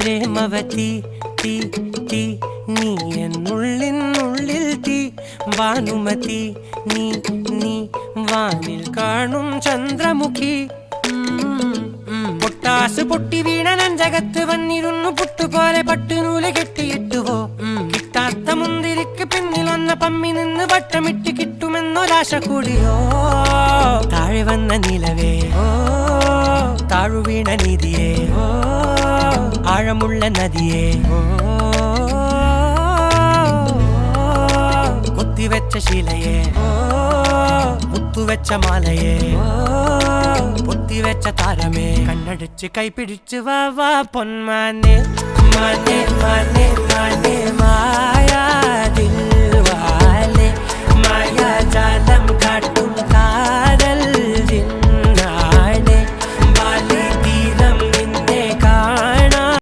പ്രേമവതി തീ തീ നീ എന്നുള്ളിൽ തീ ഭാനുമതി നീ നീ വാനിൽ കാണും ചന്ദ്രമുഖി പൊട്ടാസ് പൊട്ടി വീണ നഞ്ചകത്ത് വന്നിരുന്നു പുട്ടുപോലെ പട്ടുനൂല് കെട്ടിയിട്ടുവോ കിട്ടാത്ത മുന്തിരിക്ക് പിന്നിലൊന്ന പമ്മി നിന്ന് വട്ടമിട്ട് കിട്ടുമെന്നൊരാശ കൂടിയോ താഴെ വന്ന നിലവേ ഓ താഴു വീണ നിധിയേ ഓ ആഴമുള്ള നദിയേ ഓ കൊത്തിവെച്ച ശിലയേ ഓ മുത്തുവെച്ച മാലയേ പൊത്തിവെച്ച താരമേ കണ്ണടിച്ച് കൈപിടിച്ച് വാ വാ പൊന്മാനെ മാനെ മാനെ മാനെ മായ